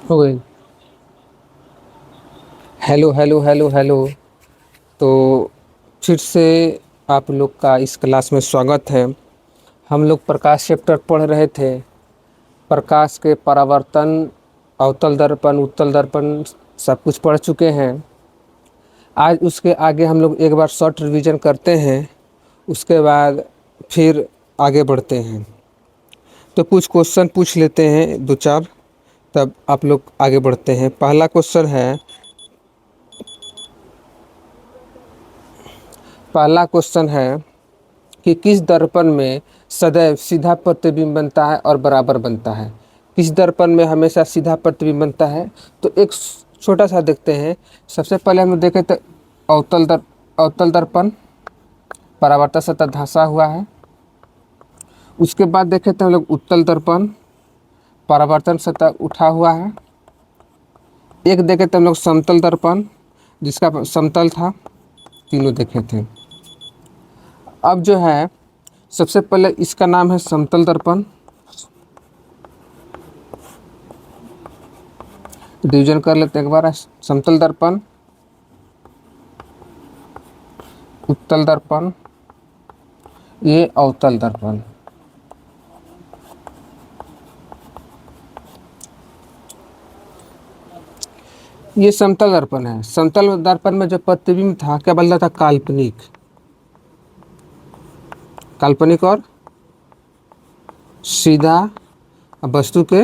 हो गई। Hello hello hello hello. तो फिर से आप लोग का इस क्लास में स्वागत है। हम लोग प्रकाश चैप्टर पढ़ रहे थे। प्रकाश के परावर्तन, अवतल दर्पण, उत्तल दर्पण सब कुछ पढ़ चुके हैं। आज उसके आगे हम लोग एक बार शॉर्ट रिवीजन करते हैं, उसके बाद फिर आगे बढ़ते हैं। तो कुछ क्वेश्चन पूछ लेते हैं दो चार, तब आप लोग आगे बढ़ते हैं। पहला क्वेश्चन है, पहला क्वेश्चन है कि किस दर्पण में सदैव सीधा प्रतिबिंब बनता है और बराबर बनता है। किस दर्पण में हमेशा सीधा प्रतिबिंब बनता है? तो एक छोटा सा देखते हैं। सबसे पहले हम लोग देखें तो अवतल दर्पण परावर्तक सतह धंसा हुआ है। उसके बाद देखें तो हम लोग उत्तल दर्पण परावर्तन सतह उठा हुआ है। एक देखे तो हम लोग समतल दर्पण जिसका समतल था। तीनों देखे थे। अब जो है सबसे पहले इसका नाम है समतल दर्पण। डिवीजन कर लेते हैं एक बार। समतल दर्पण, उत्तल दर्पण, ये अवतल दर्पण। ये समतल दर्पण है। समतल दर्पण में जो प्रतिबिंब था क्या बोल रहा था? काल्पनिक। काल्पनिक और सीधा, वस्तु के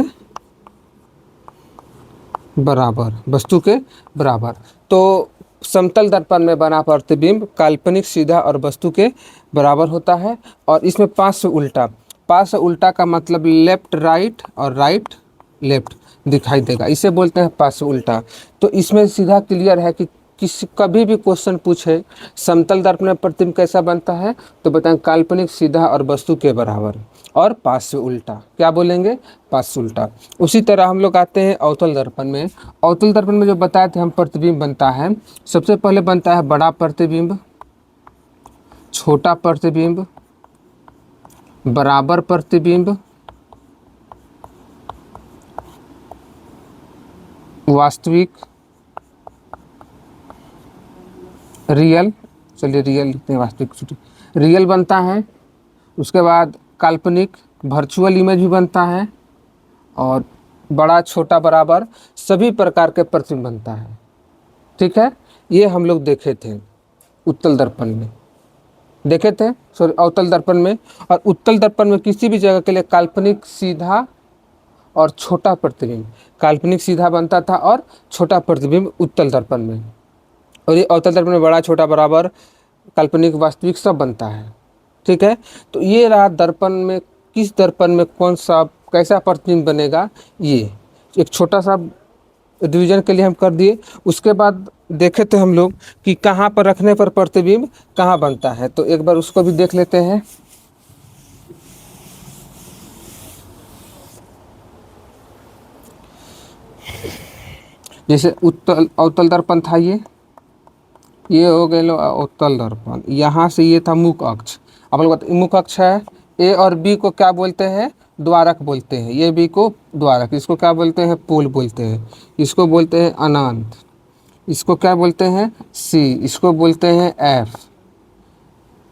बराबर, वस्तु के बराबर। तो समतल दर्पण में बना प्रतिबिंब काल्पनिक, सीधा और वस्तु के बराबर होता है। और इसमें पास से उल्टा, पास से उल्टा का मतलब लेफ्ट राइट और राइट लेफ्ट दिखाई देगा, इसे बोलते हैं पास से उल्टा। तो इसमें सीधा क्लियर है कि किसी कभी भी क्वेश्चन पूछे समतल दर्पण में प्रतिबिंब कैसा बनता है, तो बताएं काल्पनिक, सीधा और वस्तु के बराबर और पास से उल्टा। क्या बोलेंगे? पास से उल्टा। उसी तरह हम लोग आते हैं अवतल दर्पण में। अवतल दर्पण में जो बताए थे हम प्रतिबिंब बनता है, सबसे पहले बनता है बड़ा प्रतिबिंब, छोटा प्रतिबिंब, बराबर प्रतिबिंब, वास्तविक, रियल। चलिए रियल लिखते हैं, वास्तविक रियल बनता है। उसके बाद काल्पनिक, वर्चुअल इमेज भी बनता है। और बड़ा, छोटा, बराबर सभी प्रकार के प्रतिबिंब बनता है। ठीक है, ये हम लोग देखे थे उत्तल दर्पण में, देखे थे सॉरी अवतल दर्पण में। और उत्तल दर्पण में किसी भी जगह के लिए काल्पनिक, सीधा और छोटा प्रतिबिंब, काल्पनिक सीधा बनता था और छोटा प्रतिबिंब उत्तल दर्पण में। और ये अवतल दर्पण में बड़ा, छोटा, बराबर, काल्पनिक, वास्तविक सब बनता है। ठीक है, तो ये रहा दर्पण में किस दर्पण में कौन सा कैसा प्रतिबिंब बनेगा। ये एक छोटा सा रिवीजन के लिए हम कर दिए। उसके बाद देखे थे हम लोग कि कहाँ पर रखने पर प्रतिबिंब कहाँ बनता है, तो एक बार उसको भी देख लेते हैं। जैसे उत्तल अवतल दर्पण था, ये हो गए लो अवतल दर्पण। यहाँ से ये था मुख अक्ष। अब लोग मुख अक्ष है। ए और बी को क्या बोलते हैं? द्वारक बोलते हैं। ये बी को द्वारक, इसको क्या बोलते हैं? पोल बोलते हैं। इसको बोलते हैं अनंत, इसको क्या बोलते हैं? सी, इसको बोलते हैं एफ।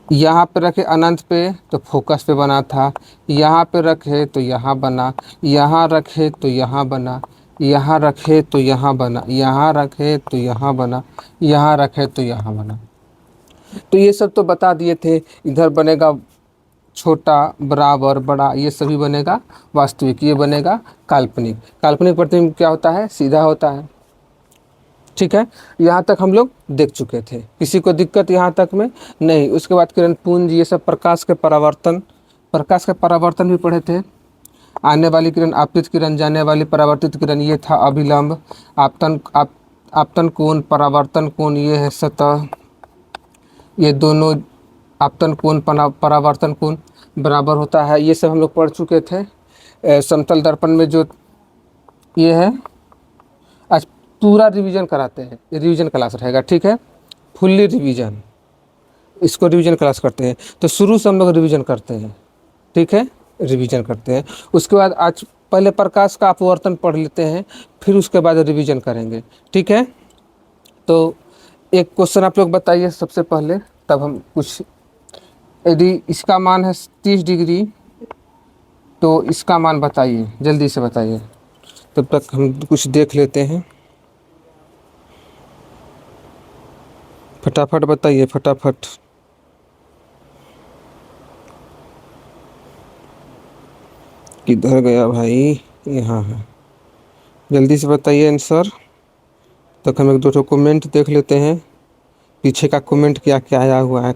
यहाँ पे रखे अनंत पे तो फोकस पे बना था, यहाँ पे रखे तो यहाँ बना, यहाँ रखे तो यहाँ बना, यहाँ रखे तो यहाँ बना, यहाँ रखे तो यहाँ बना, यहाँ रखे तो यहाँ बना। तो ये सब तो बता दिए थे। इधर बनेगा छोटा, बराबर, बड़ा, ये सभी बनेगा वास्तविक। ये बनेगा काल्पनिक। काल्पनिक प्रतिबिंब क्या होता है? सीधा होता है। ठीक है, यहाँ तक हम लोग देख चुके थे। किसी को दिक्कत यहाँ तक में? नहीं। उसके बाद किरण पुंज, ये सब प्रकाश के परावर्तन, प्रकाश का परावर्तन भी पढ़े थे। आने वाली किरण, आपतित किरण, जाने वाली परावर्तित किरण, ये था अभिलंब। आपतन कोण, परावर्तन कोण, ये है सतह। ये दोनों आपतन कोण, परावर्तन कोण बराबर होता है। ये सब हम लोग पढ़ चुके थे। समतल दर्पण में जो ये है, आज पूरा रिवीजन कराते हैं। ये रिवीजन क्लास रहेगा। ठीक है, फुल्ली रिवीजन, इसको रिवीजन क्लास करते हैं। तो शुरू से हम लोग रिवीजन करते हैं। ठीक है, रिवीजन करते हैं। उसके बाद आज पहले प्रकाश का अपवर्तन पढ़ लेते हैं, फिर उसके बाद रिवीजन करेंगे, ठीक है। तो एक क्वेश्चन आप लोग बताइए सबसे पहले, तब हम कुछ, यदि इसका मान है 30 डिग्री तो इसका मान बताइए, जल्दी से बताइए, तब तक हम कुछ देख लेते हैं। फटाफट बताइए, फटाफट। किधर गया भाई? यहाँ है, जल्दी से बताइए आंसर। तक हम एक दो ठो कमेंट देख लेते हैं, पीछे का कमेंट क्या क्या आया हुआ है।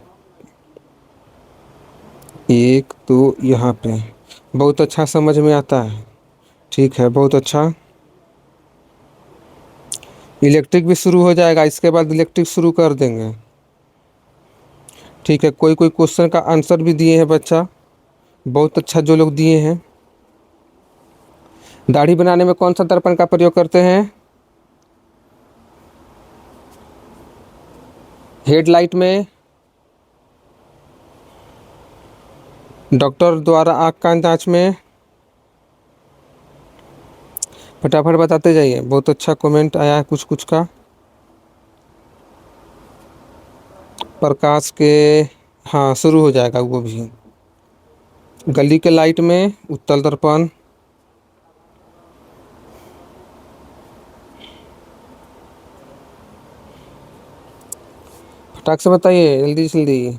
एक तो यहाँ पे बहुत अच्छा समझ में आता है, ठीक है, बहुत अच्छा। इलेक्ट्रिक भी शुरू हो जाएगा, इसके बाद इलेक्ट्रिक शुरू कर देंगे, ठीक है। कोई कोई क्वेश्चन का आंसर भी दिए हैं बच्चा, बहुत अच्छा जो लोग दिए हैं। दाढ़ी बनाने में कौन सा दर्पण का प्रयोग करते हैं? हेडलाइट में, डॉक्टर द्वारा आँख का जांच में। फटाफट बताते जाइए, बहुत अच्छा कमेंट आया है कुछ कुछ का। प्रकाश के, हाँ शुरू हो जाएगा वो भी। गली के लाइट में, उत्तल दर्पण। फटाक से बताइए, जल्दी जल्दी।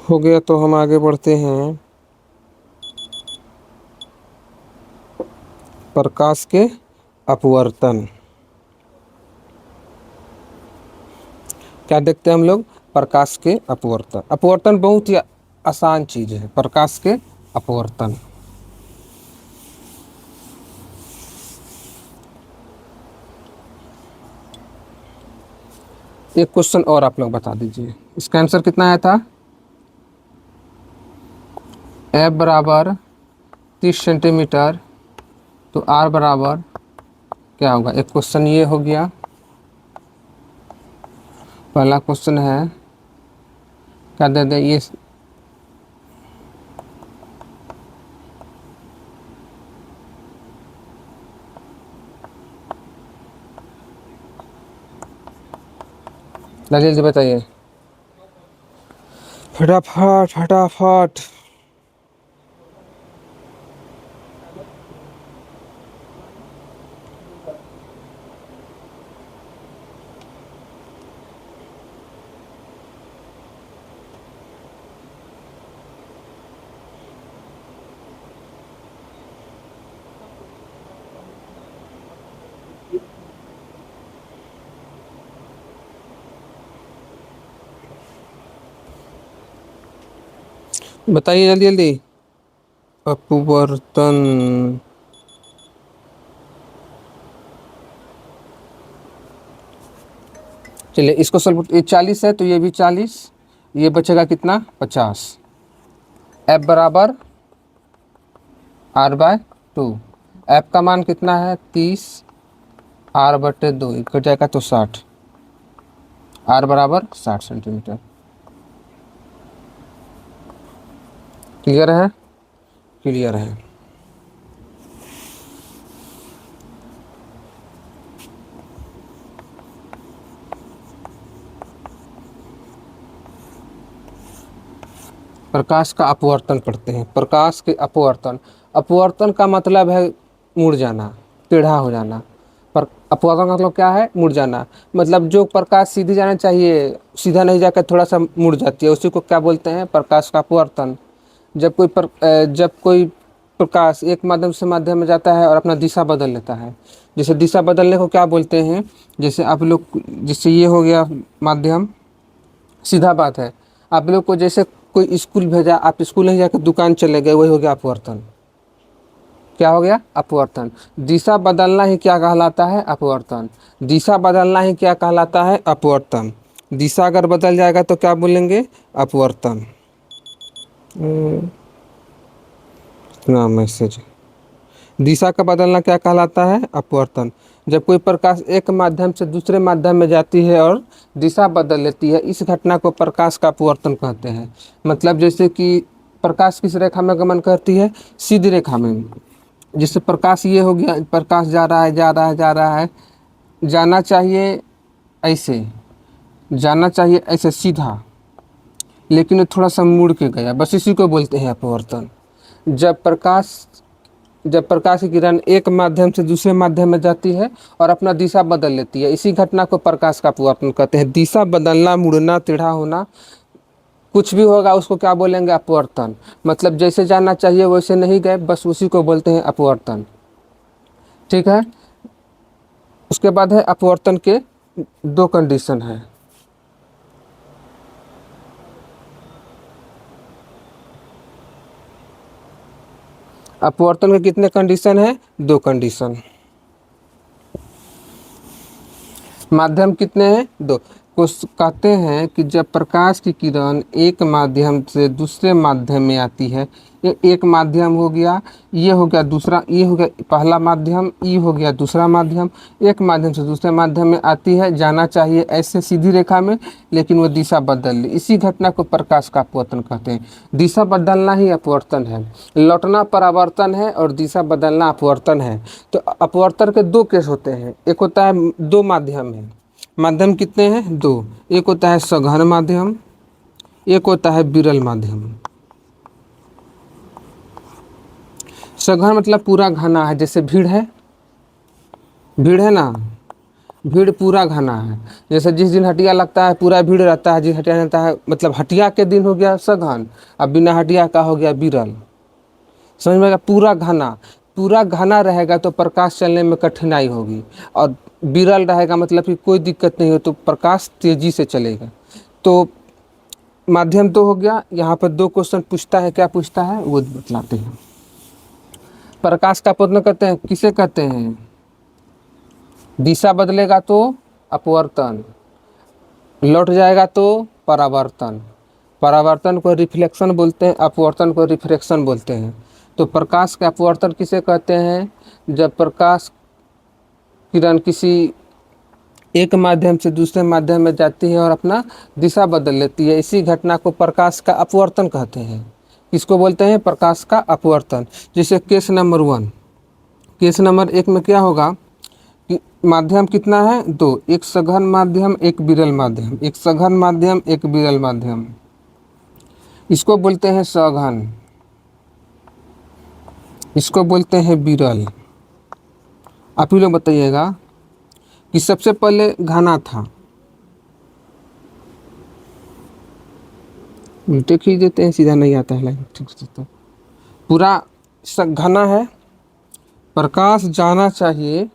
हो गया तो हम आगे बढ़ते हैं। प्रकाश के अपवर्तन, क्या देखते हैं हम लोग? प्रकाश के अपवर्तन। अपवर्तन बहुत ही आसान चीज है, प्रकाश के अपवर्तन। एक क्वेश्चन और आप लोग बता दीजिए, इसका आंसर कितना आया था? F बराबर 30 सेंटीमीटर, तो R बराबर क्या होगा? एक क्वेश्चन ये हो गया, पहला क्वेश्चन है, क्या दे दे ये, जल्दी बताइए, फटाफट फटाफट। बताइए जल्दी जल्दी। अपवर्तन, चलिए इसको सॉल्व, ये 40 है तो ये भी 40, ये बचेगा कितना? 50। F बराबर R/2। F का मान कितना है? 30, R/2 कट जाएगा तो 60। R बराबर 60 सेंटीमीटर। क्लियर है? क्लियर है। प्रकाश का अपवर्तन पढ़ते हैं। प्रकाश के अपवर्तन, अपवर्तन का मतलब है मुड़ जाना, टेढ़ा हो जाना। पर अपवर्तन का मतलब क्या है? मुड़ जाना। मतलब जो प्रकाश सीधी जाना चाहिए, सीधा नहीं जाकर थोड़ा सा मुड़ जाती है, उसी को क्या बोलते हैं? प्रकाश का अपवर्तन। जब कोई प्रकाश एक माध्यम से माध्यम में जाता है और अपना दिशा बदल लेता है, जैसे दिशा बदलने को क्या बोलते हैं? जैसे आप लोग, जैसे ये हो गया माध्यम, सीधा बात है, आप लोग को जैसे कोई स्कूल भेजा, आप स्कूल नहीं जाकर दुकान चले गए, वही हो गया अपवर्तन। क्या हो गया? अपवर्तन। दिशा बदलना ही क्या कहलाता है? अपवर्तन। दिशा बदलना ही क्या कहलाता है? अपवर्तन। दिशा अगर बदल जाएगा तो क्या बोलेंगे? अपवर्तन। इतना मैसेज, दिशा का बदलना क्या कहलाता है? अपवर्तन। जब कोई प्रकाश एक माध्यम से दूसरे माध्यम में जाती है और दिशा बदल लेती है, इस घटना को प्रकाश का अपवर्तन कहते हैं। मतलब जैसे कि प्रकाश किस रेखा में गमन करती है? सीधी रेखा में। जिससे प्रकाश ये हो गया, प्रकाश जा रहा है, जा रहा है, जा रहा है, जाना चाहिए ऐसे, जाना चाहिए ऐसे सीधा, लेकिन वो थोड़ा सा मुड़ के गया, बस इसी को बोलते हैं अपवर्तन। जब प्रकाश जब प्रकाश की किरण एक माध्यम से दूसरे माध्यम में जाती है और अपना दिशा बदल लेती है, इसी घटना को प्रकाश का अपवर्तन कहते हैं। दिशा बदलना, मुड़ना, टेढ़ा होना, कुछ भी होगा उसको क्या बोलेंगे? अपवर्तन। मतलब जैसे जाना चाहिए वैसे नहीं गए, बस उसी को बोलते हैं अपवर्तन। ठीक है। उसके बाद है अपवर्तन के दो कंडीशन है। अपवर्तन के कितने कंडीशन है? दो कंडीशन। माध्यम कितने हैं? दो। कुछ कहते हैं कि जब प्रकाश की किरण एक माध्यम से दूसरे माध्यम में आती है, ये एक माध्यम हो गया, ये हो गया दूसरा, ये हो गया पहला माध्यम, ये हो गया दूसरा माध्यम, एक माध्यम से दूसरे माध्यम में आती है, जाना चाहिए ऐसे सीधी रेखा में, लेकिन वो दिशा बदल ली, इसी घटना को प्रकाश का अपवर्तन कहते हैं। दिशा बदलना ही अपवर्तन है, लौटना परावर्तन है और दिशा बदलना अपवर्तन है। तो अपवर्तन के दो केस होते हैं। एक होता है दो माध्यम है, माध्यम कितने हैं? दो। एक होता है सघन माध्यम, एक होता है विरल माध्यम। सघन मतलब पूरा घना है, जैसे भीड़ है, भीड़ है ना, भीड़ पूरा घना है। जैसे जिस दिन हटिया लगता है पूरा भीड़ रहता है, जिस हटिया रहता है, मतलब हटिया के दिन हो गया सघन, अब बिना हटिया का हो गया विरल। समझ में आएगा? पूरा घना, पूरा घना रहेगा तो प्रकाश चलने में कठिनाई होगी, और विरल रहेगा मतलब कि कोई दिक्कत नहीं हो तो प्रकाश तेजी से चलेगा। तो माध्यम तो हो गया। यहाँ पर दो क्वेश्चन पूछता है, क्या पूछता है वो बतलाते हैं। प्रकाश का अपवर्तन कहते हैं, किसे कहते हैं? दिशा बदलेगा तो अपवर्तन, लौट जाएगा तो परावर्तन। परावर्तन को रिफ्लेक्शन बोलते हैं, अपवर्तन को रिफ्रैक्शन बोलते हैं। तो प्रकाश का अपवर्तन किसे कहते हैं? जब प्रकाश किरण किसी एक माध्यम से दूसरे माध्यम में जाती है और अपना दिशा बदल लेती है, इसी घटना को प्रकाश का अपवर्तन कहते हैं। किसको बोलते हैं? प्रकाश का अपवर्तन। जैसे केस नंबर 1, केस नंबर 1 में क्या होगा कि माध्यम कितना है? दो। एक सघन माध्यम, एक विरल माध्यम, एक सघन माध्यम, एक विरल माध्यम, इसको बोलते हैं सघन, इसको बोलते हैं विरल। आप ही लोग बताइएगा कि सबसे पहले घना था, उल्टे खींच देते हैं, सीधा नहीं आता है लाइन, ठीक से। तो पूरा घना है, प्रकाश जाना चाहिए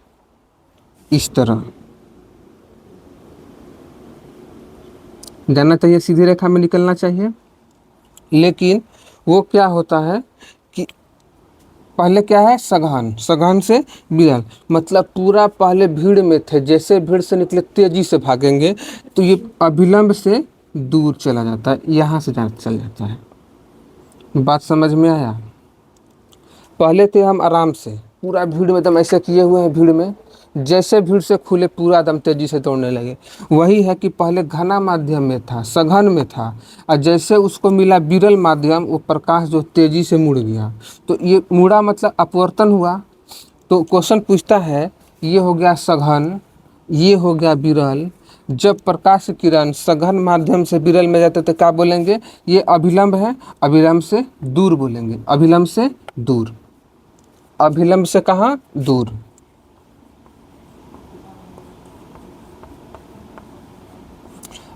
इस तरह, जाना चाहिए सीधी रेखा में निकलना चाहिए, लेकिन वो क्या होता है कि पहले क्या है? सघन, सघन से विरल, मतलब पूरा पहले भीड़ में थे, जैसे भीड़ से निकले तेजी से भागेंगे तो ये अविलंब से दूर चला जाता है, यहाँ से चल जाता है। बात समझ में आया? पहले थे हम आराम से, पूरा भीड़ में एकदम ऐसे किए हुए हैं, भीड़ में जैसे भीड़ से खुले पूरा दम तेजी से दौड़ने लगे। वही है कि पहले घना माध्यम में था, सघन में था, और जैसे उसको मिला विरल माध्यम, वो प्रकाश जो तेजी से मुड़ गया, तो ये मुड़ा मतलब अपवर्तन हुआ। तो क्वेश्चन पूछता है, ये हो गया सघन, ये हो गया विरल, जब प्रकाश किरण सघन माध्यम से विरल में जाते तो क्या बोलेंगे? ये अभिलंब है, अभिलंब से दूर बोलेंगे, अभिलंब से दूर, अभिलंब से कहाँ? दूर।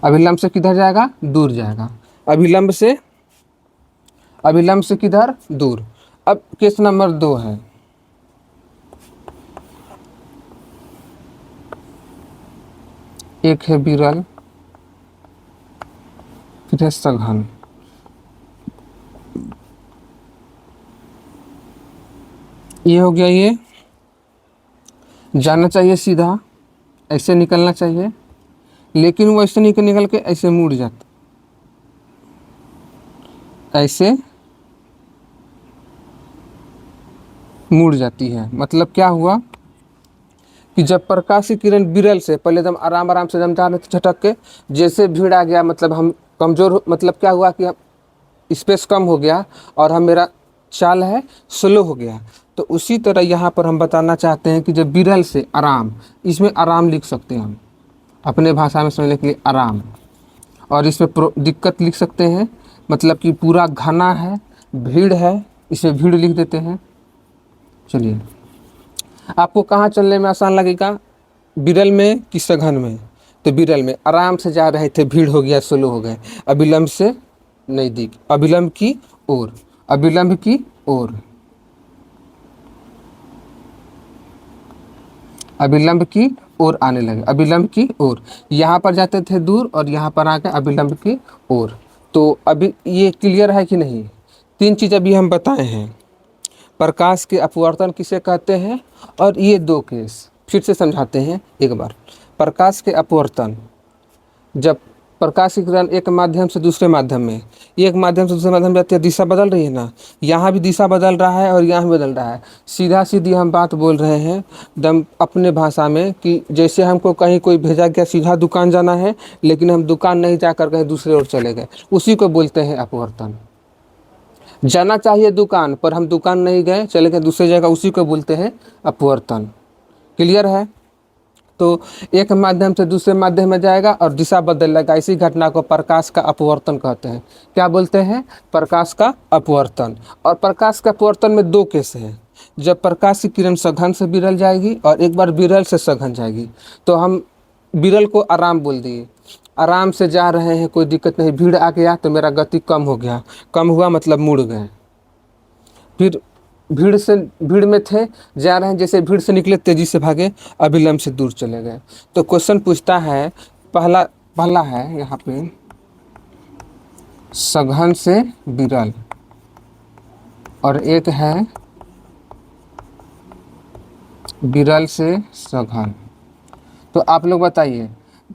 अभिलंब से किधर जाएगा? दूर जाएगा। अभिलंब से, अभिलंब से किधर? दूर। अब केस नंबर 2 है, एक है विरल, फिर है सघन। ये हो गया, ये जाना चाहिए सीधा, ऐसे निकलना चाहिए, लेकिन वो ऐसे निकल के ऐसे मुड़ जाता, ऐसे मुड़ जाती है। मतलब क्या हुआ कि कि जब प्रकाश की किरण विरल से पहले एकदम आराम आराम से एकदम जा रहे थे झटक के, जैसे भीड़ आ गया मतलब हम कमज़ोर मतलब क्या हुआ कि स्पेस कम हो गया और हम मेरा चाल है स्लो हो गया। तो उसी तरह यहाँ पर हम बताना चाहते हैं कि जब विरल से आराम, इसमें आराम लिख सकते हैं हम अपने भाषा में समझने के लिए आराम। और इसमें दिक्कत लिख सकते हैं, मतलब कि पूरा घना है, भीड़ है, इसमें भीड़ लिख देते हैं। चलिए, आपको कहाँ चलने में आसान लगेगा, विरल में कि सघन में? तो विरल में आराम से जा रहे थे, भीड़ हो गया, स्लो हो गए। अविलंब से नज़दीक, अविलंब की ओर, अविलंब की ओर, अविलंब की ओर आने लगे, अविलंब की ओर। यहाँ पर जाते थे दूर और यहाँ पर आके अविलंब की ओर। तो अभी ये क्लियर है कि नहीं? तीन चीज़ अभी हम बताए हैं। प्रकाश के अपवर्तन किसे कहते हैं, और ये दो केस फिर से समझाते हैं एक बार। प्रकाश के अपवर्तन, जब प्रकाश की किरण एक माध्यम से दूसरे माध्यम में, एक माध्यम से दूसरे माध्यम में जाती है, दिशा बदल रही है ना, यहाँ भी दिशा बदल रहा है और यहाँ भी बदल रहा है। सीधा सीधी हम बात बोल रहे हैं एकदम अपने भाषा में कि जैसे हमको कहीं कोई भेजा गया सीधा दुकान जाना है, लेकिन हम दुकान नहीं जाकर कहीं दूसरे ओर चले गए, उसी को बोलते हैं अपवर्तन। जाना चाहिए दुकान पर हम दुकान नहीं गए, चले गए दूसरी जगह, उसी को बोलते हैं अपवर्तन। क्लियर है? तो एक माध्यम से दूसरे माध्यम में जाएगा और दिशा बदलेगा, इसी घटना को प्रकाश का अपवर्तन कहते हैं। क्या बोलते हैं? प्रकाश का अपवर्तन। और प्रकाश का अपवर्तन में दो केस हैं। जब प्रकाश की किरण सघन से विरल जाएगी और एक बार विरल से सघन जाएगी। तो हम विरल को आराम बोल दिए, आराम से जा रहे हैं, कोई दिक्कत नहीं, भीड़ आ गया तो मेरा गति कम हो गया, कम हुआ मतलब मुड़ गए। फिर भीड़ में थे, जा रहे हैं, जैसे भीड़ से निकले तेजी से भागे, अविलंब से दूर चले गए। तो क्वेश्चन पूछता है, पहला पहला है यहाँ पे सघन से विरल और एक है विरल से सघन। तो आप लोग बताइए,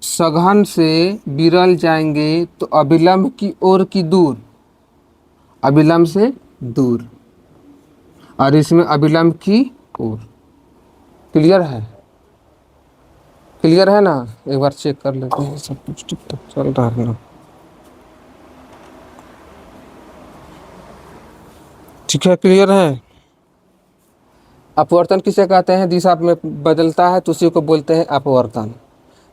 सघन से विरल जाएंगे तो अविलंब की ओर की दूर? अविलंब से दूर, और इसमें अविलंब की ओर। क्लियर है? क्लियर है ना? एक बार चेक कर लेते हैं, सब कुछ ठीक ठाक चल रहा है ना? ठीक है, क्लियर है? अपवर्तन किसे कहते हैं? दिशा में बदलता है तो उसी को बोलते हैं अपवर्तन।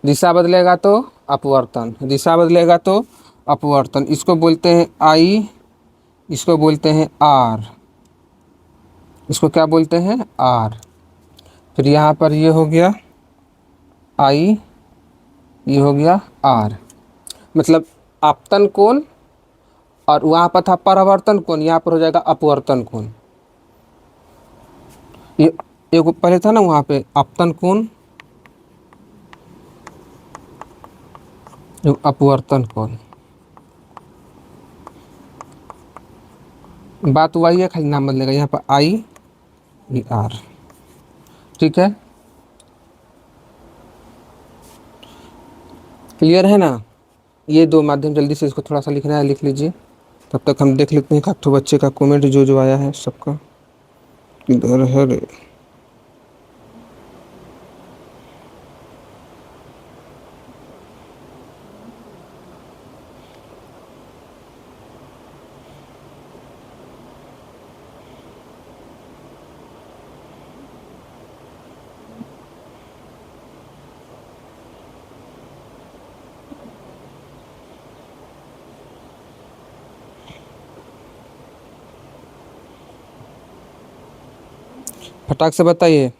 दिशा बदलेगा तो अपवर्तन, दिशा बदलेगा तो अपवर्तन। इसको बोलते हैं आई, इसको बोलते हैं आर, इसको क्या बोलते हैं? आर। फिर यहाँ पर ये हो गया आई, ये हो गया आर, मतलब आपतन कोण, और वहाँ पर था परावर्तन कोण, यहाँ पर हो जाएगा अपवर्तन कोण। ये एक पहले था ना वहाँ पे आपतन कोण, अपवर्तन कोण। बात वही है, खाली नाम बदलेगा, यहाँ पर आई, ये आर। ठीक है, क्लियर है ना? ये दो माध्यम, जल्दी से इसको थोड़ा सा लिखना है, लिख लीजिए। तब तक हम देख लेते हैं एक तो बच्चे का कमेंट जो जो आया है सबका, किधर है रे? फटाक से बताइए।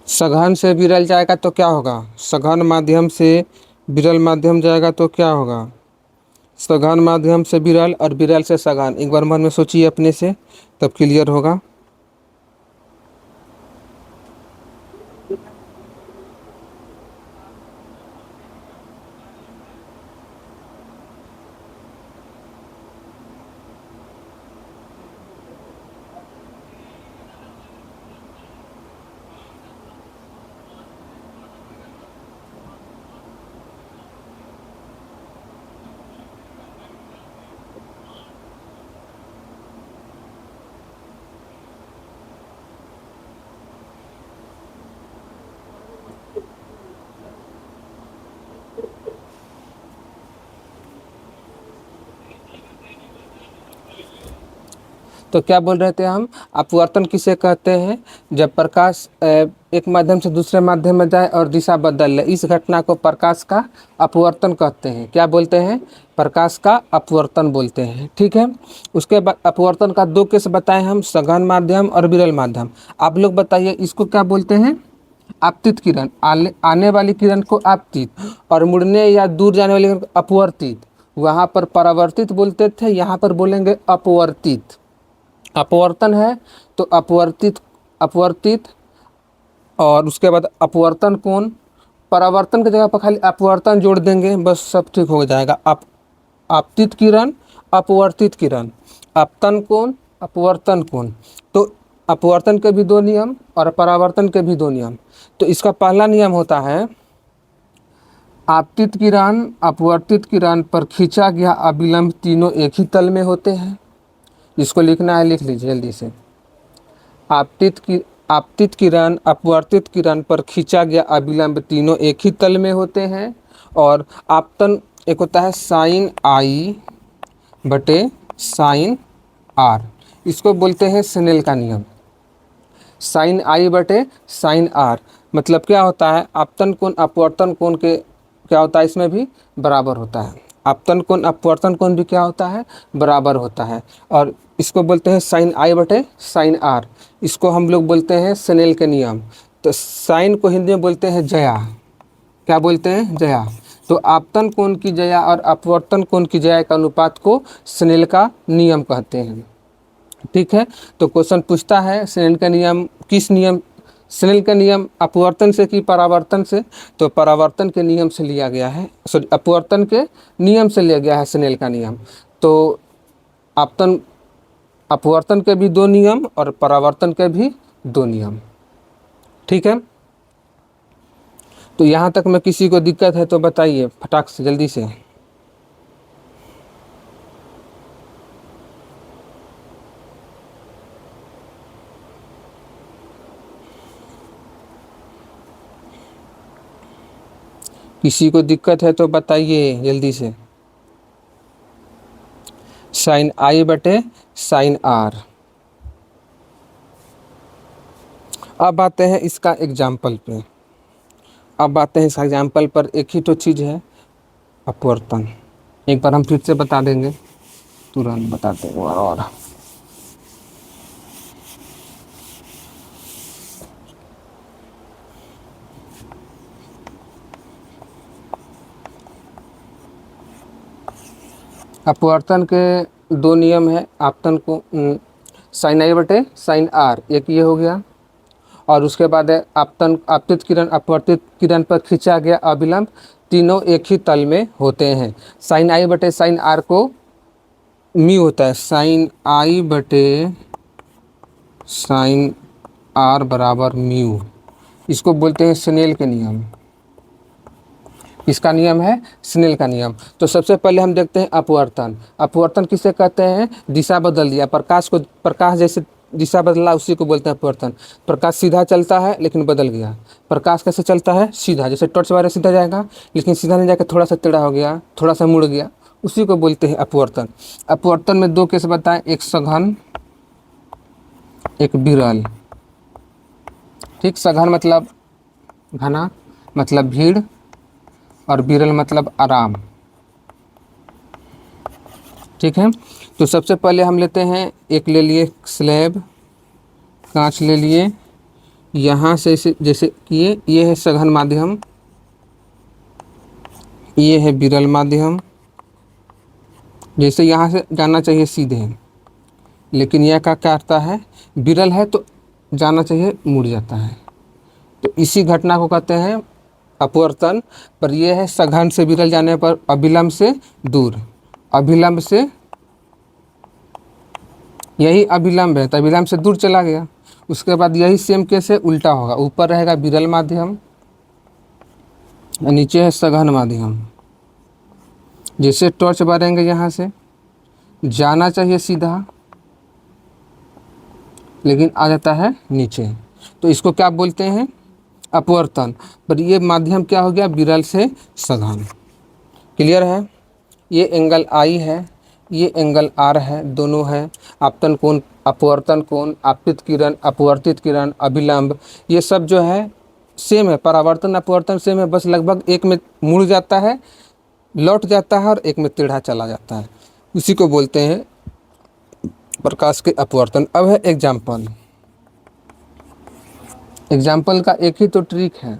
सघन से विरल जाएगा तो क्या होगा? सघन माध्यम से विरल माध्यम जाएगा तो क्या होगा? सघन माध्यम से विरल और विरल से सघन, एक बार मन में सोचिए अपने से, तब क्लियर होगा। तो क्या बोल रहे थे हम, अपवर्तन किसे कहते हैं, जब प्रकाश एक माध्यम से दूसरे माध्यम में जाए और दिशा बदल ले, इस घटना को प्रकाश का अपवर्तन कहते हैं। क्या बोलते हैं, प्रकाश का अपवर्तन बोलते हैं। ठीक है, उसके बाद अपवर्तन का दो केस बताए हम, सघन माध्यम और विरल माध्यम। आप लोग बताइए इसको क्या बोलते हैं, आपतित किरण, आने वाली किरण को आपतित, और मुड़ने या दूर जाने वाली किरण को अपवर्तित। वहाँ पर परावर्तित बोलते थे, यहाँ पर बोलेंगे अपवर्तित। अपवर्तन है तो अपवर्तित, अपवर्तित, और उसके बाद अपवर्तन कोण, परावर्तन की जगह पर खाली अपवर्तन जोड़ देंगे, बस सब ठीक हो जाएगा। आपतित किरण, अपवर्तित किरण, आपतन कोण, अपवर्तन कोण। तो अपवर्तन के भी दो नियम और परावर्तन के भी दो नियम। तो इसका पहला नियम होता है, आपतित किरण अपवर्तित किरण पर खींचा गया अभिलंब तीनों एक ही तल में होते हैं। इसको लिखना है, लिख लीजिए जल्दी से। आपतित किरण अपवर्तित किरण पर खींचा गया अभिलंब तीनों एक ही तल में होते हैं। और आपतन एक होता है साइन आई बटे साइन आर, इसको बोलते हैं स्नेल का नियम। साइन आई बटे साइन आर मतलब क्या होता है, आपतन कोण अपवर्तन कोण के क्या होता है, इसमें भी बराबर होता है। आपतन कोण अपवर्तन कोण भी क्या होता है, बराबर होता है। और इसको बोलते हैं साइन आई बटे साइन आर, इसको हम लोग बोलते हैं स्नेल के नियम। तो साइन को हिंदी में बोलते हैं जया, क्या बोलते हैं, जया। तो आपतन कोण की जया और अपवर्तन कोण की जया का अनुपात को स्नेल का नियम कहते हैं। ठीक है, तो क्वेश्चन पूछता है स्नेल का नियम किस नियम, स्नेल का नियम अपवर्तन से कि परावर्तन से, तो परावर्तन के नियम से लिया गया है, सॉरी अपवर्तन के नियम से लिया गया है स्नेल का नियम। तो आपतन अपवर्तन के भी दो नियम और परावर्तन के भी दो नियम। ठीक है, तो यहाँ तक में किसी को दिक्कत है तो बताइए फटाक से जल्दी से। किसी को दिक्कत है तो बताइए जल्दी से। साइन आई बटे साइन आर। अब आते हैं इसका एग्जाम्पल पे, अब आते हैं इस एग्जाम्पल पर। एक ही तो चीज़ है अपवर्तन, एक बार हम फिर से बता देंगे, तुरंत बताते हैं और अपवर्तन के दो नियम है, आपतन को साइन आई बटे साइन आर, एक ये हो गया, और उसके बाद है आपतन आपतित किरण अपवर्तित किरण पर खींचा गया अभिलंब तीनों एक ही तल में होते हैं। साइन आई बटे साइन आर को म्यू होता है, साइन आई बटे साइन आर बराबर म्यू, इसको बोलते हैं स्नेल के नियम। इसका नियम है स्नेल का नियम। तो सबसे पहले हम देखते हैं अपवर्तन। अपवर्तन किसे कहते हैं, दिशा बदल दिया, प्रकाश को, प्रकाश जैसे दिशा बदला उसी को बोलते हैं अपवर्तन। प्रकाश सीधा चलता है लेकिन बदल गया। प्रकाश कैसे चलता है, सीधा, जैसे टॉर्च वाला सीधा जाएगा लेकिन सीधा नहीं जाकर थोड़ा सा टेढ़ा हो गया, थोड़ा सा मुड़ गया, उसी को बोलते हैं अपवर्तन। अपवर्तन में दो केस बताएं, एक सघन एक विरल। ठीक, सघन मतलब घना मतलब भीड़, और विरल मतलब आराम। ठीक है, तो सबसे पहले हम लेते हैं, एक ले लिए स्लैब, कांच ले लिए, यहाँ से जैसे किए, ये है सघन माध्यम, ये है विरल माध्यम। जैसे यहाँ से जाना चाहिए सीधे, लेकिन यह क्या करता है, विरल है तो जाना चाहिए मुड़ जाता है, तो इसी घटना को कहते हैं अपवर्तन। पर यह है सघन से विरल जाने पर अभिलंब से दूर, अभिलंब से, यही अभिलंब है तो अभिलंब से दूर चला गया। उसके बाद यही सेम केस है, उल्टा होगा, ऊपर रहेगा विरल माध्यम, नीचे है सघन माध्यम। जैसे टॉर्च बारेंगे यहाँ से जाना चाहिए सीधा लेकिन आ जाता है नीचे, तो इसको क्या बोलते हैं, अपवर्तन। पर ये माध्यम क्या हो गया, विरल से सघन। क्लियर है, ये एंगल आई है, ये एंगल आर है, दोनों है। आपतन कोण अपवर्तन कोण, आपतित किरण, अपवर्तित किरण, अभिलंब, ये सब जो है सेम है। परावर्तन अपवर्तन सेम है, बस लगभग एक में मुड़ जाता है, लौट जाता है, और एक में टेढ़ा चला जाता है। उसी को बोलते हैं प्रकाश के अपवर्तन। अब है एग्जाम्पल। एग्जाम्पल का एक ही तो ट्रिक है,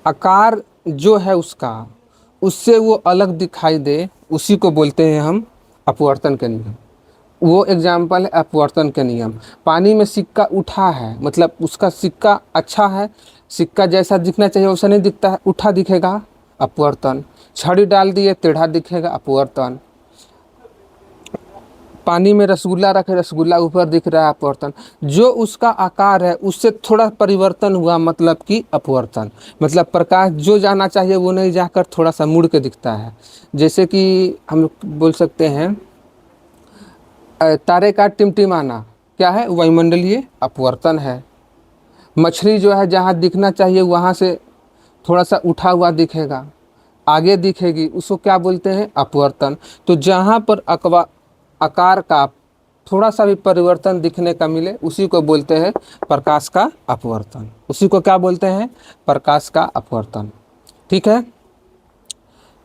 आकार जो है उसका, उससे वो अलग दिखाई दे, उसी को बोलते हैं हम अपवर्तन के नियम। वो एग्जाम्पल है अपवर्तन के नियम। पानी में सिक्का उठा है, मतलब उसका सिक्का अच्छा है, सिक्का जैसा दिखना चाहिए वैसा नहीं दिखता है, उठा दिखेगा, अपवर्तन। छड़ी डाल दिए, टेढ़ा दिखेगा, अपवर्तन। पानी में रसगुल्ला रखे, रसगुल्ला ऊपर दिख रहा है, अपवर्तन। जो उसका आकार है उससे थोड़ा परिवर्तन हुआ, मतलब कि अपवर्तन। मतलब प्रकाश जो जाना चाहिए वो नहीं जाकर थोड़ा सा मुड़ के दिखता है। जैसे कि हम बोल सकते हैं तारे का टिमटिमाना क्या है, वायुमंडलीय अपवर्तन है। मछली जो है जहाँ दिखना चाहिए वहाँ से थोड़ा सा उठा हुआ दिखेगा, आगे दिखेगी, उसको क्या बोलते हैं, अपवर्तन। तो जहाँ पर आकार का थोड़ा सा भी परिवर्तन दिखने का मिले, उसी को बोलते हैं प्रकाश का अपवर्तन। उसी को क्या बोलते हैं, प्रकाश का अपवर्तन। ठीक है।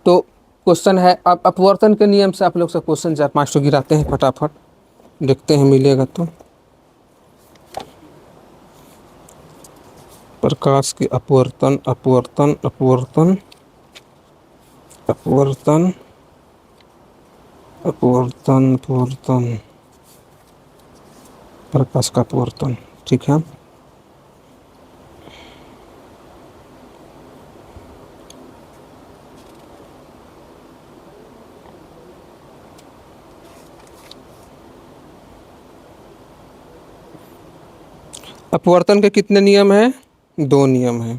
तो क्वेश्चन है, अब अपवर्तन के नियम से आप लोग से क्वेश्चन 4-5 तो गिराते हैं फटाफट, देखते हैं मिलेगा तो। प्रकाश के अपवर्तन, अपवर्तन, अपवर्तन, अपवर्तन, अपवर्तन, अपवर्तन, प्रकाश का अपवर्तन। ठीक है। अपवर्तन के कितने नियम हैं, 2 नियम हैं।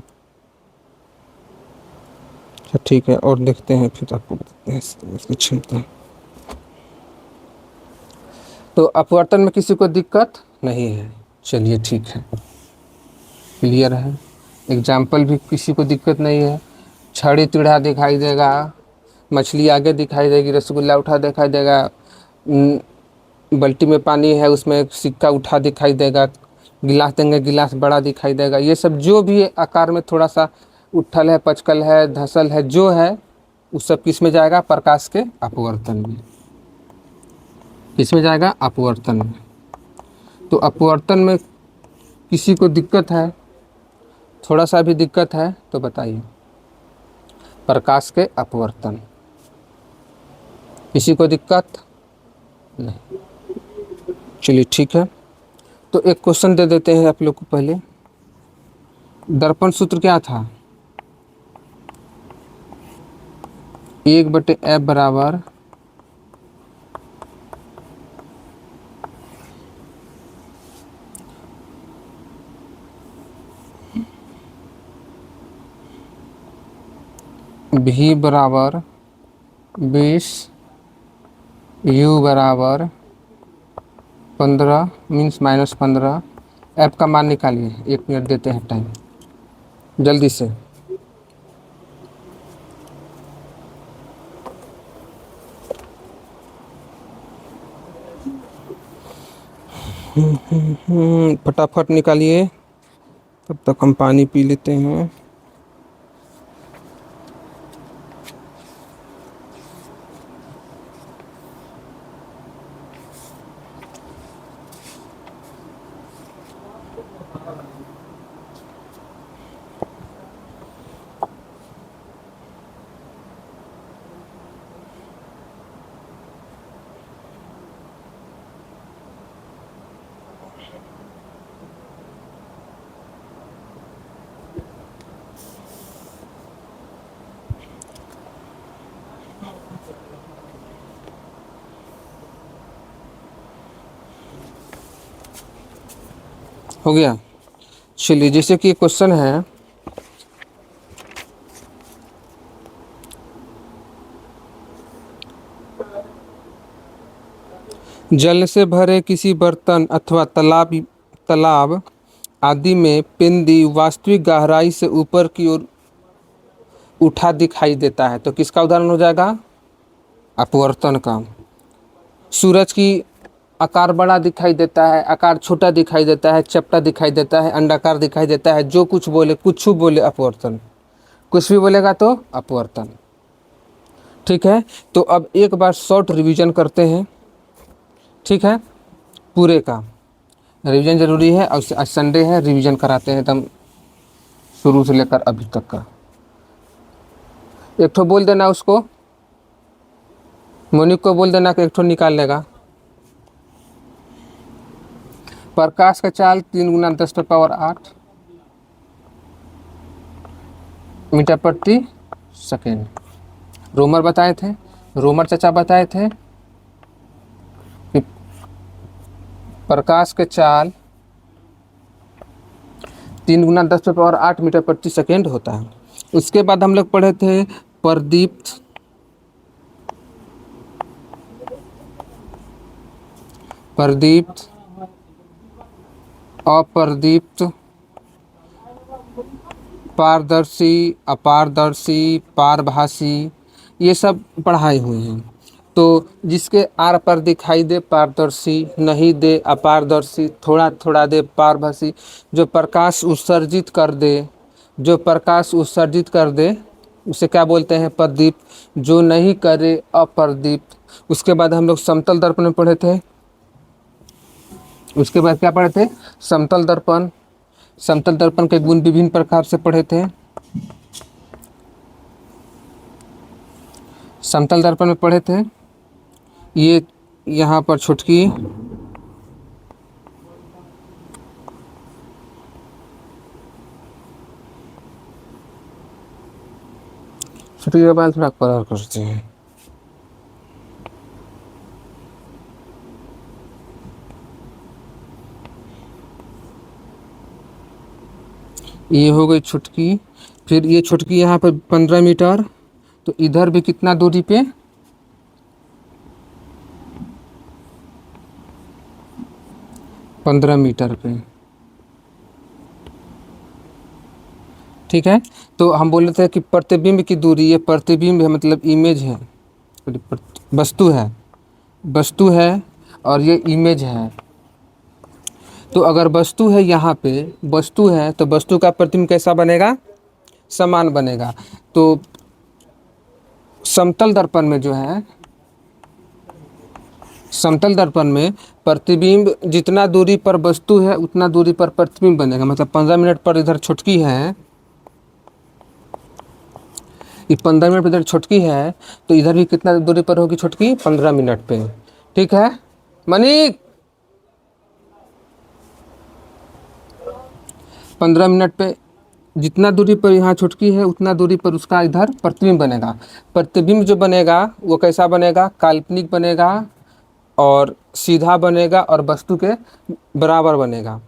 अच्छा ठीक है, और देखते हैं फिर आपको बताते हैं इसकी क्षमता। तो अपवर्तन में किसी को दिक्कत नहीं है, चलिए ठीक है, क्लियर है। एग्जाम्पल भी किसी को दिक्कत नहीं है। छड़ी टेढ़ा दिखाई देगा, मछली आगे दिखाई देगी, रसगुल्ला उठा दिखाई देगा, बाल्टी में पानी है उसमें सिक्का उठा दिखाई देगा, गिलास देंगे गिलास बड़ा दिखाई देगा। ये सब जो भी आकार में थोड़ा सा उठल है, पचकल है, धसल है, जो है उस सब किस में जाएगा, प्रकाश के अपवर्तन में। किस में जाएगा, अपवर्तन में। तो अपवर्तन में किसी को दिक्कत है, थोड़ा सा भी दिक्कत है तो बताइए, प्रकाश के अपवर्तन। किसी को दिक्कत नहीं, चलिए ठीक है। तो एक क्वेश्चन दे देते हैं आप लोग को पहले। दर्पण सूत्र क्या था, 1/F बराबर V बराबर 20, U बराबर 15 मीन्स -15। F का मान निकालिए, 1 मिनट देते हैं टाइम, जल्दी से। फटाफट निकालिए, तब तक हम पानी पी लेते हैं। हो गया। चलिए, जैसे कि क्वेश्चन है, जल से भरे किसी बर्तन अथवा तालाब आदि में पिंडी वास्तविक गहराई से ऊपर की ओर उठा दिखाई देता है, तो किसका उदाहरण हो जाएगा, अपवर्तन का। सूरज की आकार बड़ा दिखाई देता है, आकार छोटा दिखाई देता है, चपटा दिखाई देता है, अंडाकार दिखाई देता है, जो कुछ बोले, कुछ बोले अपवर्तन, कुछ भी बोलेगा तो अपवर्तन। ठीक है, तो अब एक बार शॉर्ट रिवीजन करते हैं। ठीक है, पूरे का रिवीजन जरूरी है, और आज संडे है, रिवीजन कराते हैं एकदम शुरू से लेकर अभी तक का। एक ठो बोल देना उसको, मोनिक को बोल देना कि एक ठो निकाल लेगा। प्रकाश का चाल 3 गुना 10⁻8 मीटर प्रति सेकेंड। रोमर बताए थे, रोमर चाचा बताए थे कि प्रकाश के चाल 3 गुना 10⁻8 मीटर प्रति सेकेंड होता है। उसके बाद हम लोग पढ़े थे प्रदीप्त, प्रदीप्त, अप्रदीप्त, पारदर्शी, अपारदर्शी, पारभासी, ये सब पढ़ाई हुई हैं। तो जिसके आर पर दिखाई दे पारदर्शी, नहीं दे अपारदर्शी, थोड़ा थोड़ा दे पारभासी, जो प्रकाश उत्सर्जित कर दे, जो प्रकाश उत्सर्जित कर दे उसे क्या बोलते हैं प्रदीप्त, जो नहीं करे अप्रदीप्त। उसके बाद हम लोग समतल दर्पण में पढ़े थे, उसके बाद क्या पढ़े थे समतल दर्पण, समतल दर्पण के गुण विभिन्न प्रकार से पढ़े थे। समतल दर्पण में पढ़े थे ये यहाँ पर छुटकी, छुटकी के बाद थोड़ा कलर करते हैं। ये हो गई छुटकी, फिर ये छुटकी यहाँ पर 15 मीटर, तो इधर भी कितना दूरी पे 15 मीटर पे। ठीक है, तो हम बोल रहे थे कि प्रतिबिंब की दूरी, ये प्रतिबिंब है मतलब इमेज है, वस्तु है, वस्तु है और ये इमेज है। तो अगर वस्तु है यहाँ पे, वस्तु है तो वस्तु का प्रतिबिंब कैसा बनेगा, समान बनेगा। तो समतल दर्पण में जो है, समतल दर्पण में प्रतिबिंब जितना दूरी पर वस्तु है उतना दूरी पर प्रतिबिंब बनेगा। मतलब 15 मिनट पर इधर छुटकी है, ये 15 मिनट पर इधर छुटकी है, तो इधर भी कितना दूरी पर होगी छुटकी, 15 मिनट पे। ठीक है मनीक, 15 मिनट पे जितना दूरी पर यहाँ छुटकी है उतना दूरी पर उसका इधर प्रतिबिंब बनेगा। प्रतिबिंब जो बनेगा वो कैसा बनेगा, काल्पनिक बनेगा और सीधा बनेगा और वस्तु के बराबर बनेगा।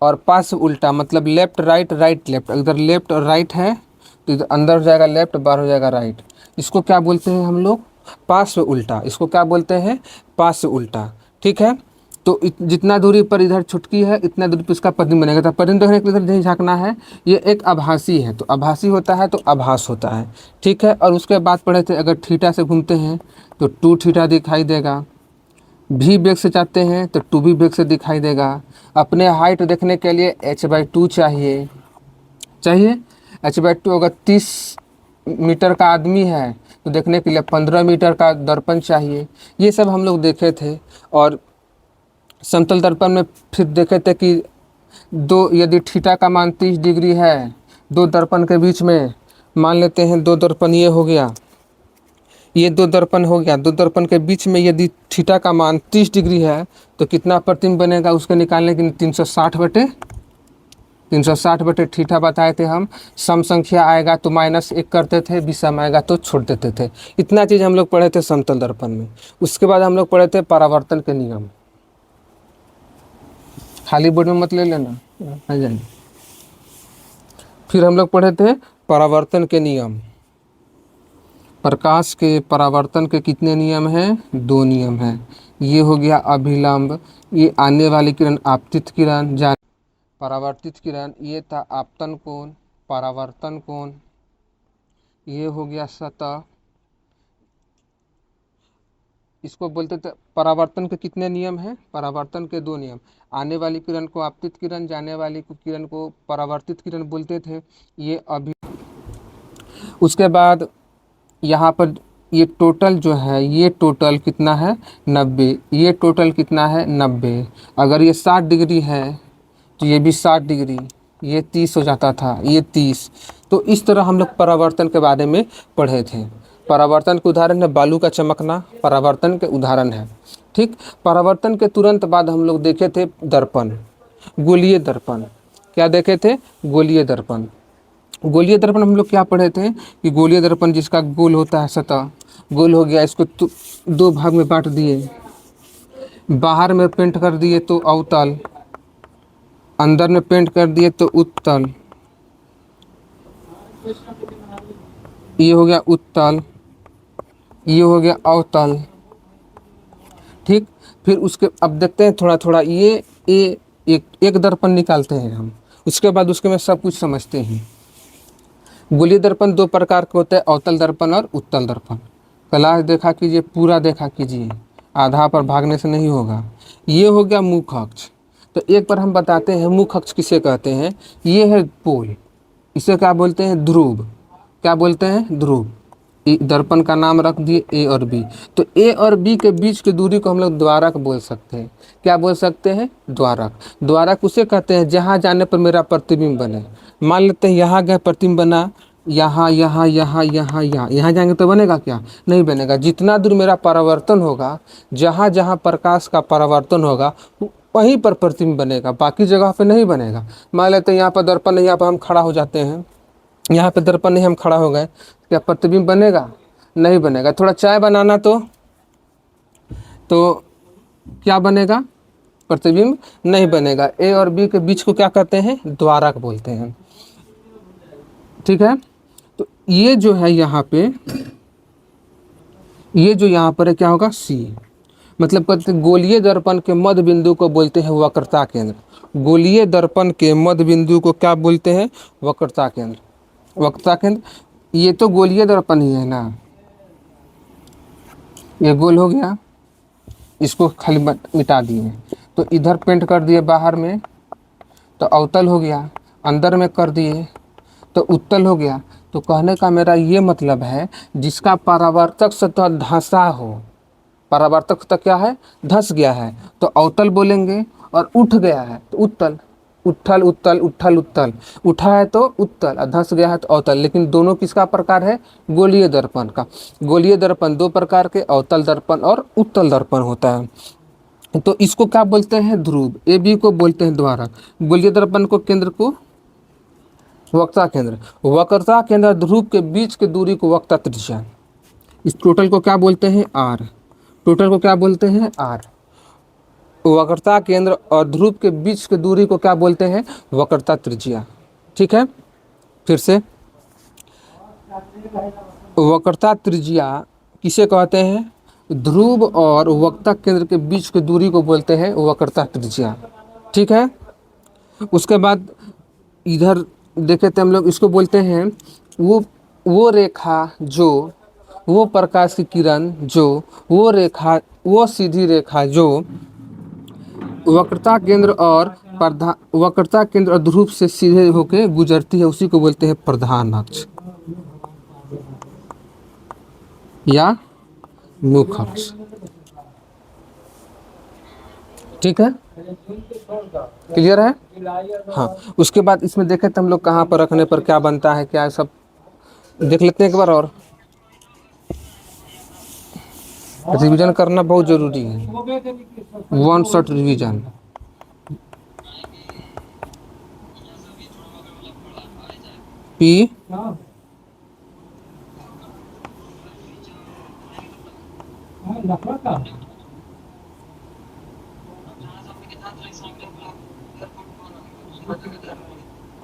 और पास उल्टा मतलब लेफ्ट राइट, राइट लेफ्ट, इधर लेफ्ट और राइट है तो इधर अंदर हो जाएगा लेफ्ट, बाहर हो जाएगा राइट। इसको क्या बोलते हैं हम लोग, पास उल्टा। इसको क्या बोलते हैं, पास उल्टा। ठीक है, तो जितना दूरी पर इधर छुटकी है इतना दूरी पर इसका प्रतिबिंब बनेगा। तो प्रतिबिंब देखने के लिए इधर नहीं झांकना है, ये एक आभासी है, तो आभासी होता है तो आभास होता है। ठीक है, और उसके बाद पढ़े थे अगर थीटा से घूमते हैं तो 2 थीटा दिखाई देगा, भी वेग से जाते हैं तो 2 भी वेग से दिखाई देगा। अपने हाइट देखने के लिए h/2 चाहिए, h/2। अगर 30 मीटर का आदमी है तो देखने के लिए 15 मीटर का दर्पण चाहिए। ये सब हम लोग देखे थे। और समतल दर्पण में फिर देखे थे कि यदि थीटा का मान 30 डिग्री है, 2 दर्पण के बीच में मान लेते हैं 2 दर्पण, ये हो गया, ये 2 दर्पण हो गया, 2 दर्पण के बीच में यदि थीटा का मान 30 डिग्री है तो कितना प्रतिबिंब बनेगा उसके निकालने के लिए 360/360 थीटा बताए थे हम। सम संख्या आएगा तो -1 करते थे, विषम आएगा तो छोड़ देते थे। इतना चीज़ हम लोग पढ़े थे समतल दर्पण में। उसके बाद हम लोग पढ़े थे परावर्तन के नियम, खाली बोर्ड में मत ले लेना, आ जाएंगे। फिर हम लोग पढ़े थे परावर्तन के नियम। प्रकाश के परावर्तन के कितने नियम हैं, 2 नियम हैं। ये हो गया अभिलंब, ये आने वाली किरण आपतित किरण, परावर्तित किरण ये था आपतन कोण, परावर्तन कोण। ये हो गया सतह, इसको बोलते थे परावर्तन के कितने नियम हैं? परावर्तन के दो नियम। आने वाली किरण को आपतित किरण, जाने वाली किरण को परावर्तित किरण बोलते थे। ये अभी उसके बाद यहाँ पर ये टोटल जो है, ये टोटल कितना है? 90। ये टोटल कितना है? 90। अगर ये 60 डिग्री है तो ये भी 60 डिग्री, ये 30 हो जाता था, ये 30। तो इस तरह हम लोग परावर्तन के बारे में पढ़े थे। परावर्तन के उदाहरण है बालू का चमकना, परावर्तन के उदाहरण है। ठीक। परावर्तन के तुरंत बाद हम लोग देखे थे दर्पण, गोलीय दर्पण। क्या देखे थे? गोलीय दर्पण। गोलीय दर्पण हम लोग क्या पढ़े थे कि गोलीय दर्पण जिसका गोल होता है सतह, गोल हो गया, इसको दो भाग में बांट दिए, बाहर में पेंट कर दिए तो अवतल, अंदर में पेंट कर दिए तो उत्तल। ये हो गया उत्तल, ये हो गया अवतल। ठीक। फिर उसके अब देखते हैं थोड़ा थोड़ा, ये एक दर्पण निकालते हैं हम, उसके बाद उसके में सब कुछ समझते हैं। गोलीय दर्पण दो प्रकार के होते हैं, अवतल दर्पण और उत्तल दर्पण। क्लास देखा कीजिए, पूरा देखा कीजिए, आधा पर भागने से नहीं होगा। ये हो गया मुख अक्ष। तो एक बार हम बताते हैं मुख अक्ष किसे कहते हैं। ये है पोल, इसे क्या बोलते हैं? ध्रुव। क्या बोलते हैं? ध्रुव। दर्पण का नाम रख दिए ए और बी। तो ए और बी के बीच की दूरी को हम लोग द्वारक बोल सकते हैं। क्या बोल सकते हैं? द्वारक। द्वारक उसे कहते हैं जहाँ जाने पर मेरा प्रतिबिंब बने। मान लेते हैं यहाँ गए, प्रतिबिंब बना, यहाँ यहाँ यहाँ यहाँ यहाँ, यहाँ जाएंगे तो बनेगा क्या? नहीं बनेगा। जितना दूर मेरा परावर्तन होगा, जहाँ जहाँ प्रकाश का परावर्तन होगा, वहीं पर प्रतिबिंब बनेगा, बाकी जगह पे नहीं बनेगा। मान लेते हैं यहाँ पर दर्पण है, यहाँ पर हम खड़ा हो जाते हैं, यहाँ पे दर्पण नहीं, हम खड़ा हो गए, क्या प्रतिबिंब बनेगा? नहीं बनेगा। थोड़ा चाय बनाना तो क्या बनेगा? प्रतिबिंब नहीं बनेगा। ए और बी के बीच को क्या कहते हैं? द्वारक बोलते हैं। ठीक है। तो ये जो है यहाँ पे, ये जो यहाँ पर है क्या होगा? सी। मतलब कहते हैं गोलीय दर्पण के मध्य बिंदु को बोलते हैं वक्रता केंद्र। गोलीय दर्पण के मध्य बिंदु को क्या बोलते हैं? वक्रता केंद्र। वक्रता केंद्र, ये तो गोलीय दर्पण ही है ना, ये गोल हो गया, इसको खाली मिटा दिए। तो इधर पेंट कर दिए बाहर में तो अवतल हो गया, अंदर में कर दिए तो उत्तल हो गया। तो कहने का मेरा ये मतलब है, जिसका परावर्तक सतह धंसा हो, परावर्तक सतह क्या है? धंस गया है, तो अवतल बोलेंगे, और उठ गया है तो उत्तल। उठल उत्तल, उठल उत्तल, उठा है तो उत्तल और धंस गया है तो अवतल। लेकिन दोनों किसका प्रकार है? गोलीय दर्पण का। गोलीय दर्पण दो प्रकार के, अवतल दर्पण और उत्तल दर्पण होता है। तो इसको क्या बोलते हैं? ध्रुव। ए बी को बोलते हैं द्वारक। गोलीय दर्पण को केंद्र को वक्रता केंद्र। वक्रता केंद्र ध्रुव के बीच की दूरी को वक्रता त्रिज्या। इस टोटल को क्या बोलते हैं? आर। टोटल को क्या बोलते हैं? आर। वक्रता केंद्र और ध्रुव के बीच की दूरी को क्या बोलते हैं? वक्रता त्रिज्या। ठीक है। फिर से, वक्रता त्रिज्या किसे कहते हैं? ध्रुव और वक्रता केंद्र के बीच की दूरी को बोलते हैं वक्रता त्रिज्या। ठीक है। उसके बाद इधर देखे थे हम लोग, इसको बोलते हैं वो रेखा जो, वो प्रकाश की किरण जो, वो रेखा, वो सीधी रेखा जो वक्रता केंद्र और वक्रता केंद्र और ध्रुव से सीधे होके गुजरती है, उसी को बोलते हैं प्रधान अक्ष या मुख अक्ष। ठीक है, क्लियर है? हाँ। उसके बाद इसमें देखे तो हम लोग कहाँ पर रखने पर क्या बनता है, क्या सब देख लेते हैं एक बार और। रिवीजन करना बहुत जरूरी है, वन शॉट रिवीजन। पी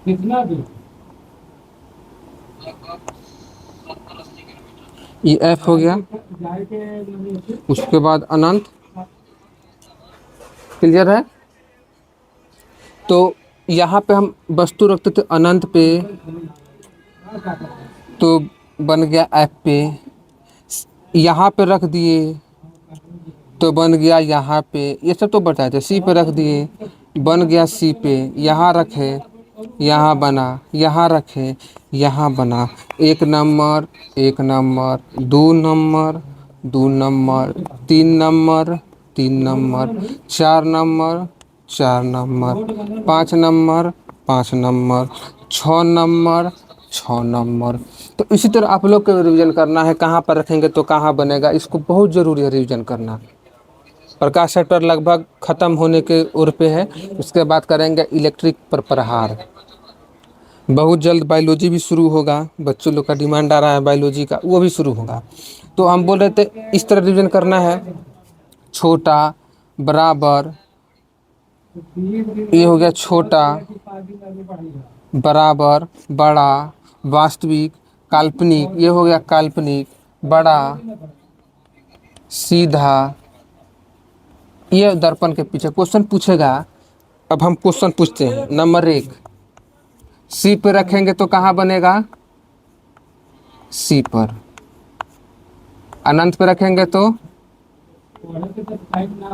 कितना भी, ये एफ हो गया। उसके बाद अनंत। क्लियर है? तो यहाँ पे हम वस्तु रखते थे अनंत पे, तो बन गया एफ पे। यहाँ पे रख दिए तो बन गया यहाँ पे, ये सब तो बताए थे, सी पे रख दिए, बन गया सी पे, यहाँ रखे, यहाँ बना, यहाँ रखे, यहाँ बना। एक नंबर, एक नंबर, दो नंबर, दो नंबर, तीन नंबर, तीन नंबर, चार नंबर, चार नंबर, पाँच नंबर, पाँच नंबर, छः नंबर, छः नंबर। तो इसी तरह आप लोग को रिवीजन करना है, कहाँ पर रखेंगे तो कहाँ बनेगा, इसको बहुत ज़रूरी है रिवीजन करना। प्रकाश चैप्टर लगभग ख़त्म होने के ओर पे है, उसके बाद करेंगे इलेक्ट्रिक पर प्रहार। बहुत जल्द बायोलॉजी भी शुरू होगा, बच्चों लोग का डिमांड आ रहा है बायोलॉजी का, वो भी शुरू होगा। तो हम बोल रहे थे इस तरह रिवीजन करना है, छोटा, बराबर, ये हो गया छोटा, बराबर, बड़ा, वास्तविक, काल्पनिक, ये हो गया काल्पनिक, बड़ा, सीधा। ये दर्पण के पीछे क्वेश्चन पूछेगा। अब हम क्वेश्चन पूछते हैं। नंबर एक, सी पे रखेंगे तो कहाँ बनेगा, सी पर। अनंत पे रखेंगे तो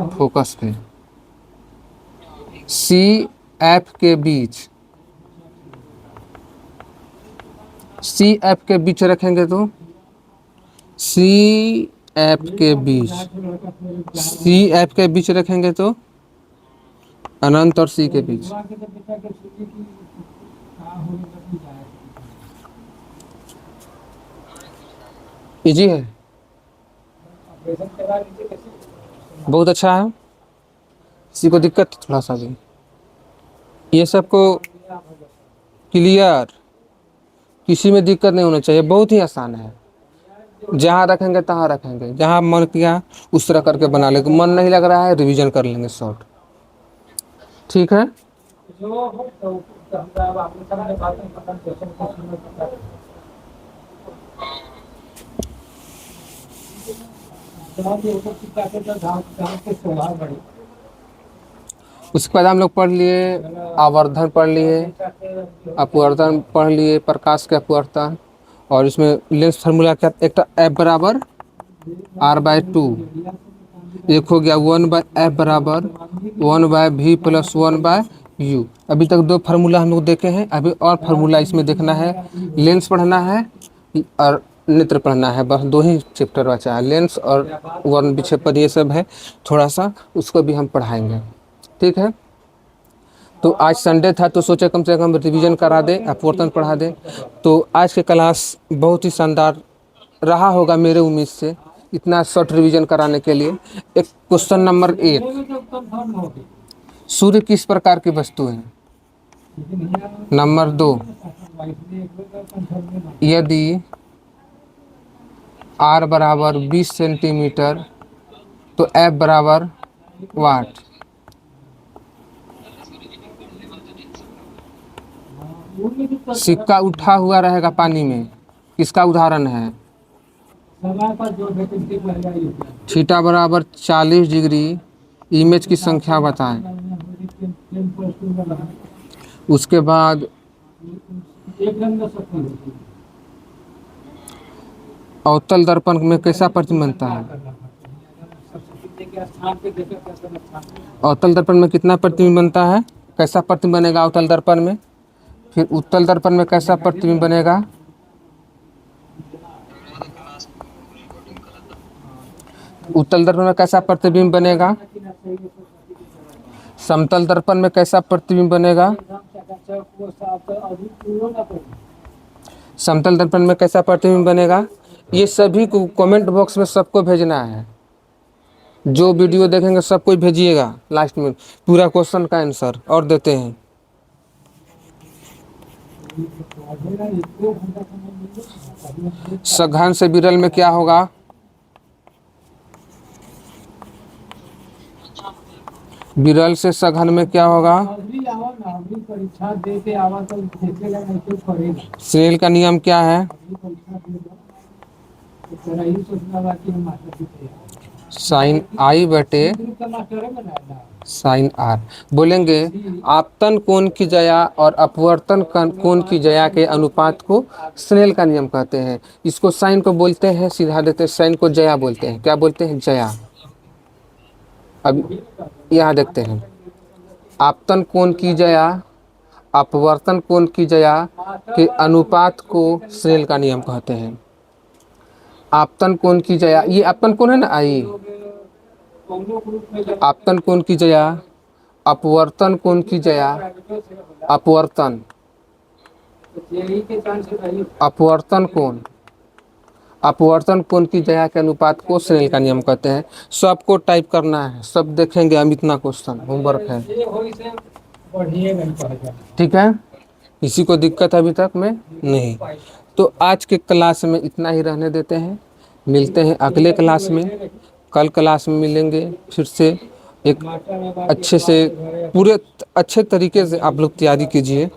फोकस पे। सी एफ के बीच, सी एफ के बीच रखेंगे तो, सी एफ के बीच, सी एफ के बीच रखेंगे तो अनंत और सी के बीच। इजी है, बहुत अच्छा है। किसी को दिक्कत थोड़ा सा भी, ये सबको क्लियर, किसी में दिक्कत नहीं होना चाहिए, बहुत ही आसान है। जहाँ रखेंगे तहाँ रखेंगे, जहाँ मन किया उस तरह करके बना लेंगे, मन नहीं लग रहा है रिवीजन कर लेंगे शॉर्ट। ठीक है, उसके बाद हम लोग पढ़ लिए आवर्धन, पढ़ लिए अपवर्तन, पढ़ लिए प्रकाश के अपवर्तन। और इसमें लेंस फार्मूला क्या, एक तो एफ बराबर r/2, एक हो गया 1/f बराबर 1/v+1/u। अभी तक दो फार्मूला हम लोग देखे हैं, अभी और फार्मूला इसमें देखना है। लेंस पढ़ना है और नेत्र पढ़ना है, बस दो ही चैप्टर बचा है, लेंस और वर्ण विक्षेपण, ये सब है थोड़ा सा, उसको भी हम पढ़ाएंगे। ठीक है, तो आज संडे था तो सोचे कम से कम रिवीजन करा दे, अपवर्तन पढ़ा दे। तो आज के क्लास बहुत ही शानदार रहा होगा मेरे उम्मीद से, इतना शॉर्ट रिवीजन कराने के लिए। एक क्वेश्चन नंबर एक, सूर्य किस प्रकार की वस्तु है। नंबर दो, यदि r बराबर 20 सेंटीमीटर तो f बराबर वाट। सिक्का उठा हुआ रहेगा पानी में, किसका उदाहरण है। थीटा बराबर 40 डिग्री, इमेज की संख्या बताएं। उसके बाद अवतल दर्पण में कैसा प्रतिबिंब बनता है। अवतल दर्पण में कितना प्रतिबिंब बनता है, कैसा प्रतिबिंब बनेगा अवतल दर्पण में। फिर उत्तल दर्पण में कैसा प्रतिबिंब बनेगा। उत्तल दर्पण में कैसा प्रतिबिंब बनेगा। समतल दर्पण में कैसा प्रतिबिंब बनेगा। समतल दर्पण में कैसा प्रतिबिंब बनेगा। ये सभी को कमेंट बॉक्स में सबको भेजना है, जो वीडियो देखेंगे सबको भेजिएगा। लास्ट में पूरा क्वेश्चन का आंसर और देते हैं। सघन से विरल में क्या होगा। विरल से सघन में क्या होगा। स्नेल का नियम क्या है। साइन आई बटे साइन आर। बोलेंगे आपतन कोण की जया और अपवर्तन कोण की जया के अनुपात को स्नेल का नियम कहते हैं। इसको साइन को बोलते हैं, सीधा देते हैं, साइन को जया बोलते हैं। क्या बोलते हैं, जया। अब यहाँ देखते हैं, आपतन कोण की जया, अपवर्तन कोण की जया के अनुपात को स्नेल का नियम कहते हैं। आपतन कोण की जया, ये आपतन कोण है ना आई, आपतन कोण की जया, अपवर्तन कोण की जया, अपवर्तन, अपवर्तन कोण, अपवर्तन कोण की जया के अनुपात को स्नेल का नियम कहते हैं। सबको टाइप करना है, सब देखेंगे हम, इतना क्वेश्चन होमवर्क है, ठीक है। किसी को दिक्कत अभी तक में नहीं, तो आज के क्लास में इतना ही रहने देते हैं। मिलते हैं अगले क्लास में, कल क्लास में मिलेंगे फिर से। एक अच्छे से पूरे अच्छे तरीके से आप लोग तैयारी कीजिए।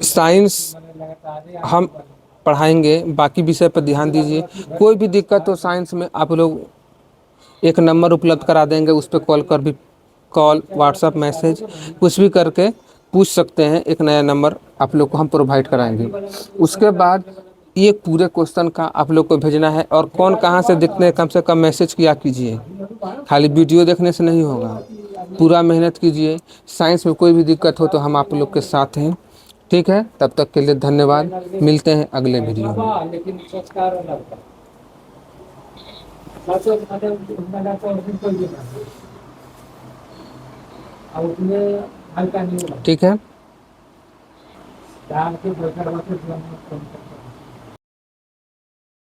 साइंस हम पढ़ाएंगे, बाकी विषय पर ध्यान दीजिए। कोई भी दिक्कत हो साइंस में, आप लोग एक नंबर उपलब्ध करा देंगे, उस पर कॉल कर भी, कॉल व्हाट्सएप मैसेज कुछ भी करके पूछ सकते हैं। एक नया नंबर आप लोग को हम प्रोवाइड कराएंगे। उसके बाद ये पूरे क्वेश्चन का आप लोग को भेजना है, और कौन कहाँ से देखते हैं कम से कम मैसेज किया कीजिए, खाली वीडियो देखने से नहीं होगा, पूरा मेहनत कीजिए। साइंस में कोई भी दिक्कत हो तो हम आप लोग के साथ हैं, ठीक है। तब तक के लिए धन्यवाद, मिलते हैं अगले वीडियो में, ठीक है।